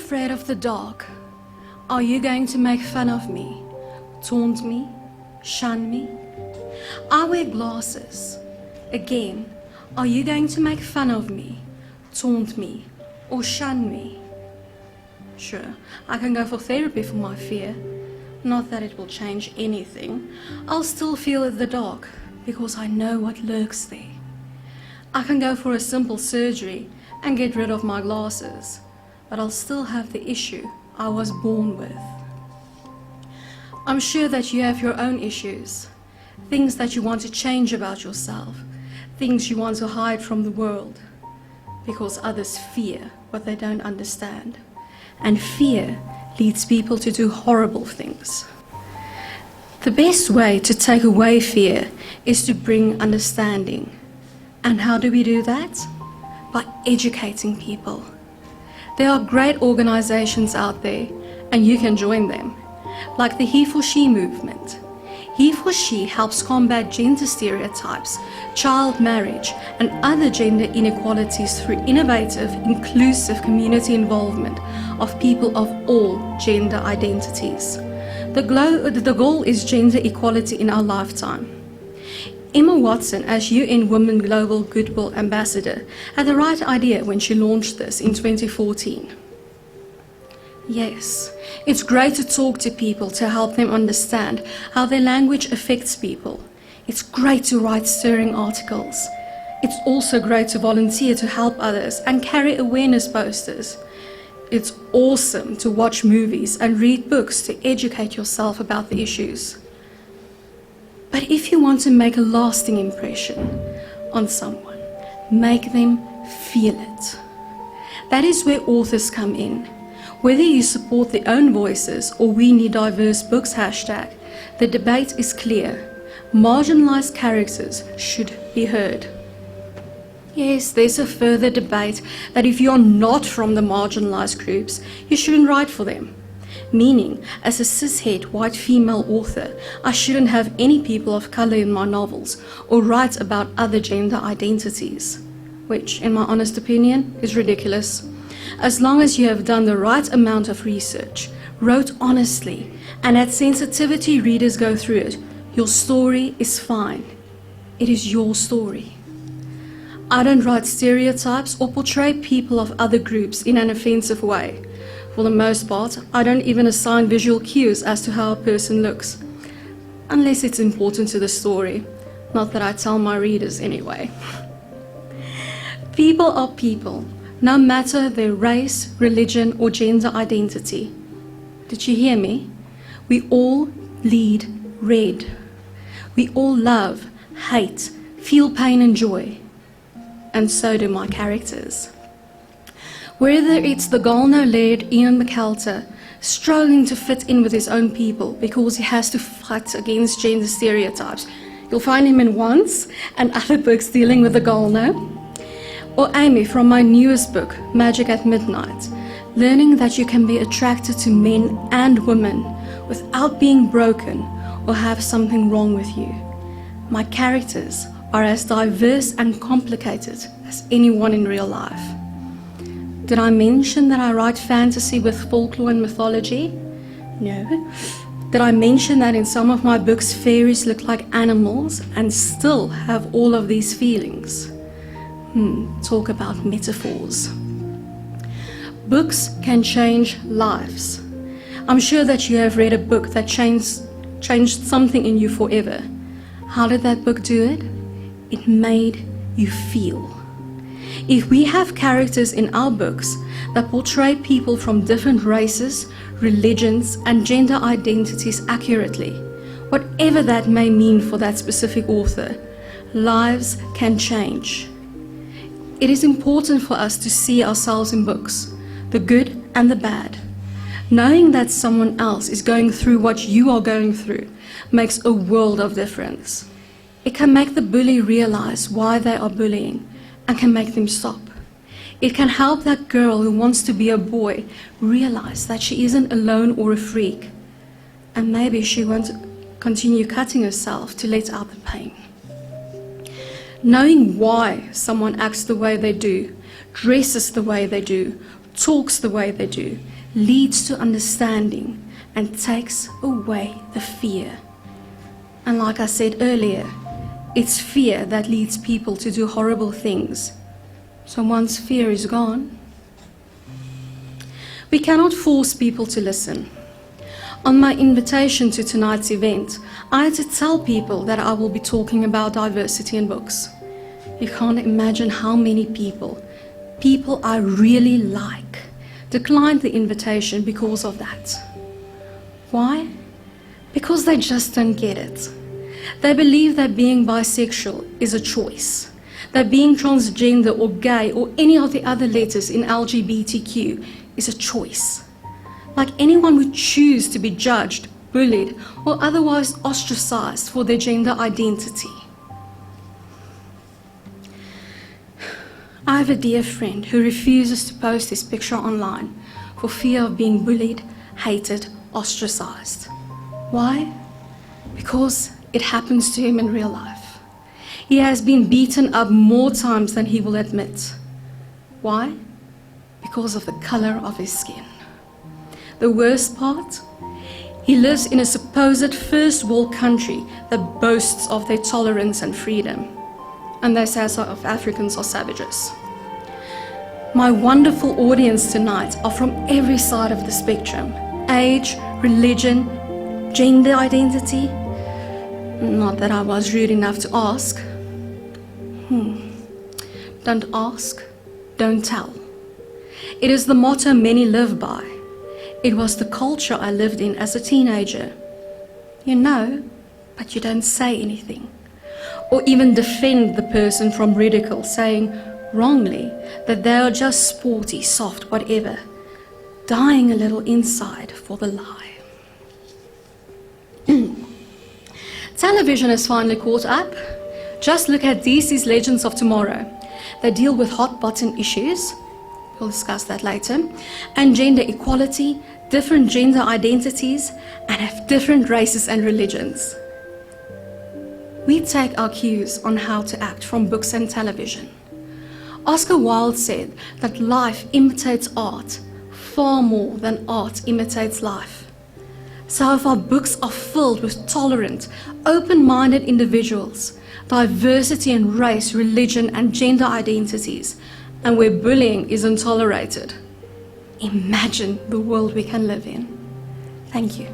afraid of the dark? Are you going to make fun of me, taunt me, shun me? I wear glasses. Again, are you going to make fun of me, taunt me, or shun me? Sure, I can go for therapy for my fear. Not that it will change anything. I'll still feel the dark because I know what lurks there. I can go for a simple surgery and get rid of my glasses, but I'll still have the issue I was born with. I'm sure that you have your own issues, things that you want to change about yourself, things you want to hide from the world, because others fear what they don't understand. And fear leads people to do horrible things. The best way to take away fear is to bring understanding. And how do we do that? By educating people. There are great organizations out there, and you can join them, like the He for She movement. He for She helps combat gender stereotypes, child marriage, and other gender inequalities through innovative, inclusive community involvement of people of all gender identities. The goal is gender equality in our lifetime. Emma Watson, as UN Women Global Goodwill Ambassador, had the right idea when she launched this in 2014. Yes, it's great to talk to people to help them understand how their language affects people. It's great to write stirring articles. It's also great to volunteer to help others and carry awareness posters. It's awesome to watch movies and read books to educate yourself about the issues. But if you want to make a lasting impression on someone, make them feel it. That is where authors come in. Whether you support their own voices or We Need Diverse Books hashtag, the debate is clear. Marginalized characters should be heard. Yes, there's a further debate that if you're not from the marginalized groups, you shouldn't write for them. Meaning, as a cishet white female author, I shouldn't have any people of color in my novels or write about other gender identities, which, in my honest opinion, is ridiculous. As long as you have done the right amount of research, wrote honestly, and had sensitivity readers go through it, your story is fine. It is your story. I don't write stereotypes or portray people of other groups in an offensive way. For the most part, I don't even assign visual cues as to how a person looks, unless it's important to the story. Not that I tell my readers anyway. People are people, no matter their race, religion, or gender identity. Did you hear me? We all bleed red. We all love, hate, feel pain and joy. And so do my characters. Whether it's the Galno-led Ian McAlter struggling to fit in with his own people because he has to fight against gender stereotypes, you'll find him in Once and other books dealing with the Galno. Or Amy from my newest book, Magic at Midnight, learning that you can be attracted to men and women without being broken or have something wrong with you. My characters are as diverse and complicated as anyone in real life. Did I mention that I write fantasy with folklore and mythology? No. Did I mention that in some of my books fairies look like animals and still have all of these feelings? Talk about metaphors. Books can change lives. I'm sure that you have read a book that changed something in you forever. How did that book do it? It made you feel. If we have characters in our books that portray people from different races, religions, and gender identities accurately, whatever that may mean for that specific author, lives can change. It is important for us to see ourselves in books, the good and the bad. Knowing that someone else is going through what you are going through makes a world of difference. It can make the bully realize why they are bullying and can make them stop. It can help that girl who wants to be a boy realize that she isn't alone or a freak, and maybe she won't continue cutting herself to let out the pain. Knowing why someone acts the way they do, dresses the way they do, talks the way they do, leads to understanding and takes away the fear. And like I said earlier, it's fear that leads people to do horrible things. So once fear is gone, we cannot force people to listen. On my invitation to tonight's event, I had to tell people that I will be talking about diversity in books. You can't imagine how many people I really like, declined the invitation because of that. Why? Because they just don't get it. They believe that being bisexual is a choice, that being transgender or gay or any of the other letters in LGBTQ is a choice. Like anyone would choose to be judged, bullied, or otherwise ostracized for their gender identity. I have a dear friend who refuses to post his picture online for fear of being bullied, hated, ostracized. Why? Because it happens to him in real life. He has been beaten up more times than he will admit. Why? Because of the color of his skin. The worst part? He lives in a supposed first world country that boasts of their tolerance and freedom. And they say South Africans are savages. My wonderful audience tonight are from every side of the spectrum. Age, religion, gender identity. Not that I was rude enough to ask. Don't ask, don't tell. It is the motto many live by. It was the culture I lived in as a teenager. You know, but you don't say anything. Or even defend the person from ridicule, saying wrongly that they are just sporty, soft, whatever, dying a little inside for the lie. Television has finally caught up. Just look at DC's Legends of Tomorrow. They deal with hot button issues, we'll discuss that later, and gender equality, different gender identities, and have different races and religions. We take our cues on how to act from books and television. Oscar Wilde said that life imitates art far more than art imitates life. So if our books are filled with tolerant, open-minded individuals, diversity in race, religion, and gender identities, and where bullying isn't tolerated, imagine the world we can live in. Thank you.